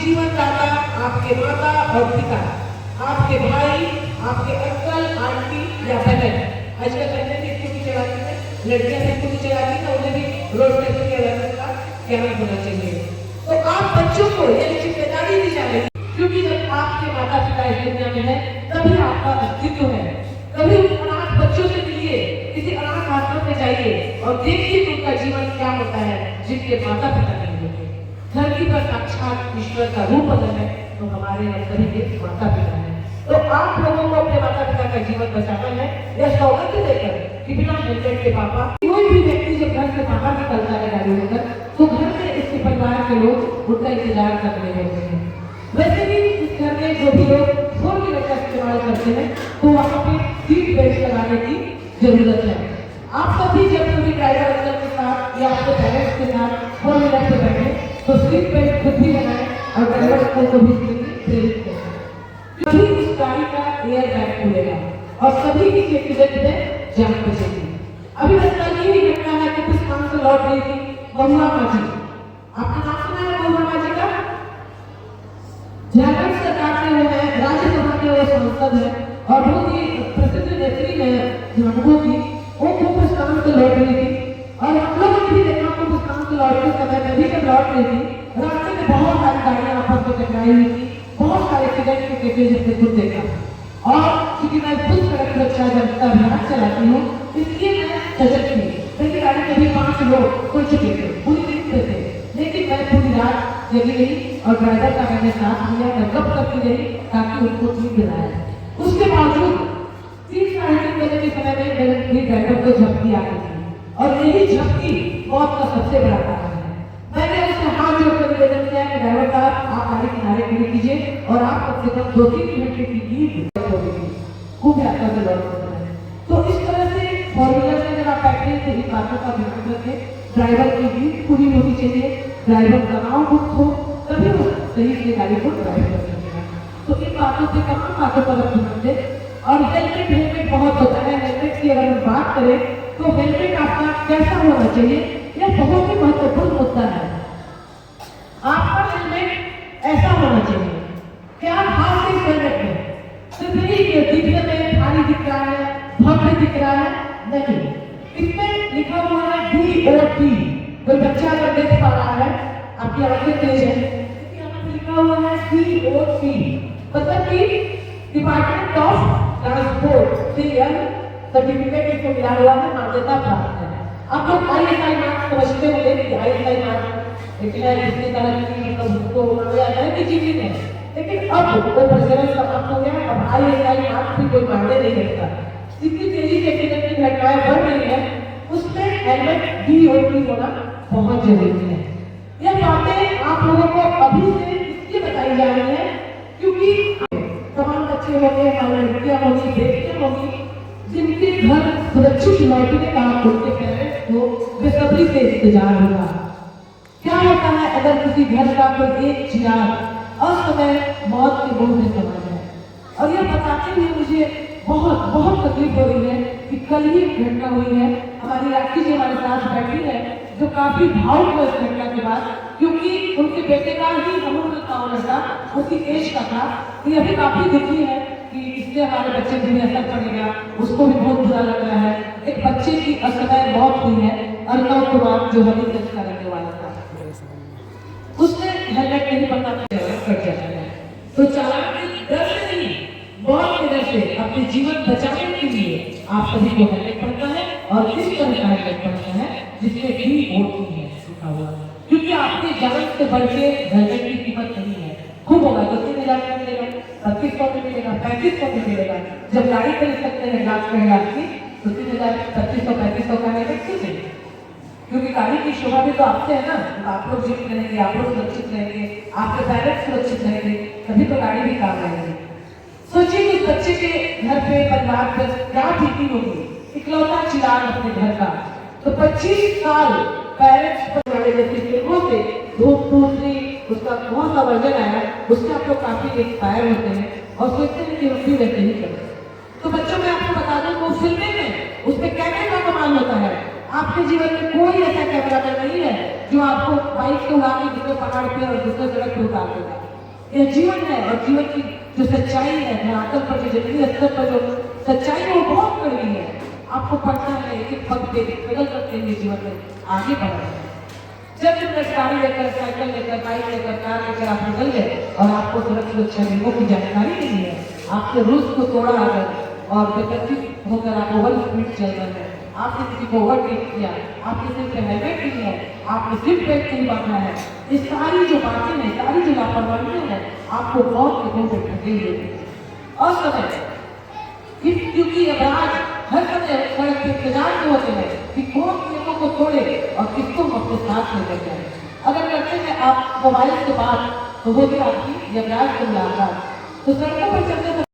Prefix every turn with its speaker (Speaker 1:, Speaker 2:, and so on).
Speaker 1: जीवनदाता आपके माता और पिता, आपके भाई, आपके अंकल, आंटी या बहन। आजकल बहनें भी स्कूटी चलाती है, लड़कियां भी स्कूटी चलाती है, उन्हें भी रोड सेफ्टी अवेयरनेस का ज्ञान होना चाहिए। तो आप बच्चों को ये जिम्मेदारी दी जा रही है, क्योंकि जब आपके माता पिता इस दुनिया में है तभी आपका अस्तित्व है। कभी अनाथ बच्चों से मिलिए, किसी अनाथ आश्रम में जाइए और देखिए कि उनका जीवन क्या होता है जिनके माता पिता नहीं होते। धरती पर साक्षात ईश्वर का रूप अगर है तो हमारे सभी के माता पिता है। तो आप लोगों को अपने माता पिता का जीवन बचाना है, यह सौगंध देकर कि बिना हेलमेट के पापा कोई भी व्यक्ति जब घर से बाहर निकलता है गाड़ी लेकर तो घर में इसके परिवार के लोग उनका इंतजार कर रहे होते हैं। वैसे भी इस घर में जो भी लोग फोर व्हीलर का इस्तेमाल करते हैं तो वहाँ पे सीट बेल्ट लगाने की जरूरत है। आप सभी जब कभी ड्राइवर अंकल के साथ या आपके पेरेंट्स के साथ फोर व्हीलर पे बैठे तो सीट बेल्ट खुद भी लगाएं और ड्राइवर अंकल को भी प्रेरित करें। तभी उस गाड़ी का एयर बैग खुलेगा और सभी की एक्सीडेंट में जान बचेगी। अभी राजस्थान की घटना है कि कुछ काम से लौट रही थी महुआ माझी। आपने नाम सुना है महुआ माझी का? झारखंड सरकार के वो है, राज्यसभा के वो सांसद है और बहुत ही प्रसिद्ध नेत्री है झामुमो की। वो कुछ काम से लौट रही थी और हम लोगों ने भी देखा कुछ काम से लौटते समय में भी जब लौट रही थी रास्ते में बहुत सारी गाड़ियां आपस में टकराई हुई थी, बहुत सारे एक्सीडेंट के केसेज हमने खुद देखा। और क्योंकि मैं खुद सड़क सुरक्षा जागरूकता अभियान चलाती हूँ इसलिए मैं सजग थी। मेरी गाड़ी में भी 5 लोग खुल चुके थे, पूरी नींद पे थे, लेकिन मैं पूरी रात जगी रही और ड्राइवर का मैंने साथ लिया, मैं गप करती रही ताकि उनको ठीक बनाया। उसके बावजूद 3-3:30 बजे के समय में मेरे ड्राइवर को झपकी आ गई थी और यही झपकी मौत का सबसे बड़ा कारण है। मैंने उससे हाथ जोड़कर निवेदन किया कि ड्राइवर साहब आप गाड़ी किनारे खड़ी कीजिए और आप कम से कम 2-3 घंटे की नींद खूब यात्रा से लौटते हैं। तो इस तरह से फोर व्हीलर से जब आप बैठे तो इन बातों का ध्यान रखें। ड्राइवर की नींद पूरी होनी चाहिए, ड्राइवर तनाव मुक्त हो तभी वो सही से गाड़ी को ड्राइव कर सकेगा। तो इन बातों से कम बातों पर ध्यान दें। और हेलमेट बहुत होता है। हेलमेट की अगर हम बात करें तो हेलमेट आपका कैसा होना चाहिए यह बहुत ही महत्वपूर्ण मुद्दा है। आपका हेलमेट ऐसा होना चाहिए कि आप हाथ से हेलमेट में सिर्फ नहीं कि दिखने में भारी दिख रहा है, भव्य दिख रहा है, नहीं, इसमें लिखा हुआ है DOT। कोई बच्चा अगर देख पा रहा है, आपकी आंखें तेज है, यहाँ पे लिखा हुआ है DOT, मतलब कि डिपार्टमेंट ऑफ ट्रांसपोर्ट से यह सर्टिफिकेट इसको मिला हुआ है, मान्यता प्राप्त है। आप लोग ISI मार्क समझते होंगे कि ISI मार्क इतनी तरह की मतलब उसको है चीजें है, लेकिन अब वो प्रचलन समाप्त हो गया। अब ISI मार्क भी कोई मायने नहीं रखता। जितनी तेजी से एक्सीडेंट की घटनाएं बढ़ रही है उसमें हेलमेट DOT होना बहुत जरूरी है। यह बातें आप लोगों को अभी से इसलिए बताई जा रही है क्योंकि तमाम बच्चे होंगे, हमारी लड़कियां होंगी, बेटियां होंगी जिनके घर सुरक्षित लौटने का उनके पेरेंट्स को बेसब्री से इंतजार होगा। क्या होता है अगर किसी घर का कोई एक चिराग असमय मौत के मुंह में समा जाए? और यह बताते हुए मुझे बहुत बहुत तकलीफ हो रही है कि कल ही घटना हुई है। हमारी राखी जी हमारे साथ बैठी है जो काफी भावुक हुए इस घटना के बाद, क्योंकि उनके बेटे का ही अमूल्य था, उसी एज का था। तो यह भी काफी दुखी है कि इससे हमारे बच्चे भी असर पड़ेगा, उसको भी बहुत बुरा लग रहा है। एक बच्चे की असमय मौत हुई है अर्नव कुमार जो हमें का रहने वाला था, उसने हेलमेट नहीं पहना कट जाता है। तो चालान के डर से नहीं, मौत के डर से अपने जीवन बचाने के लिए आप सभी को हेलमेट पड़ता है और किस तरह का हेलमेट पड़ता है जिसमें DOT है लिखा हुआ, क्योंकि आपके जान से बढ़ के हेलमेट की कीमत नहीं है। खूब होगा तो 3,000 में मिलेगा, 2500 में मिलेगा, 3500 में मिलेगा। जब गाड़ी खरीद सकते हैं 1,00,000 की तो 3,000 2500 का हेलमेट क्यों नहीं? क्योंकि गाड़ी की शोभा भी तो आपसे है ना। तो आप लोग जीवित रहेंगे, आप लोग सुरक्षित रहेंगे, आपके पेरेंट्स सुरक्षित रहेंगे, तभी तो गाड़ी भी काम आएगी। सोचिए उस बच्चे के घर पे परिवार पर क्या बीती होगी, इकलौता चिराग अपने घर का। तो 25 साल पेरेंट्स पर वाले जैसी फिल्मों से धूम उसका बहुत सा वर्जन आया, उससे आप लोग काफी इंस्पायर होते हैं और सोचते हैं कि हम भी वैसे ही करें। तो बच्चों मैं आपको बता दूं वो फिल्में में उसमें कैमरे का कमाल होता है। आपके जीवन में कोई ऐसा कैमरामैन नहीं है जो आपको बाइक से उड़ा के किसी पहाड़ पे और दूसरे सड़क पे उतार देगा। यह जीवन है और जीवन की जो सच्चाई है, धरातल पर जो जमीनी स्तर पर जो सच्चाई है वो बहुत कड़वी है। आपको पढ़ना है, एक एक पग पे पेडल करते हुए जीवन में आगे बढ़ना है। जब तुम गाड़ी लेकर, साइकिल लेकर, बाइक लेकर, कार लेकर आप निकल गए और आपको सुरक्षा नियमों की जानकारी नहीं है, आपने रूल्स को तोड़ा अगर और बेतरतीब होकर आप ओवर स्पीड चल रहे हैं, आपने किसी को ओवरटेक किया, आपके सिर पे हेलमेट नहीं है, आपने सीट बेल्ट नहीं बांधा है, ये सारी जो बातें हैं, सारी जो लापरवाहियां हैं, आपको बहुत के मुंह पे ढकेल देती है। और समय क्योंकि अपराध हर समय सड़क के इंतजार में होते हैं कि कौन नियमों को तोड़े और किसको अपने साथ लेकर जाए। अगर करते हैं आप मोबाइल से बात तो वो भी आपकी अपराध से मुलाकात। तो सड़कों पर चलते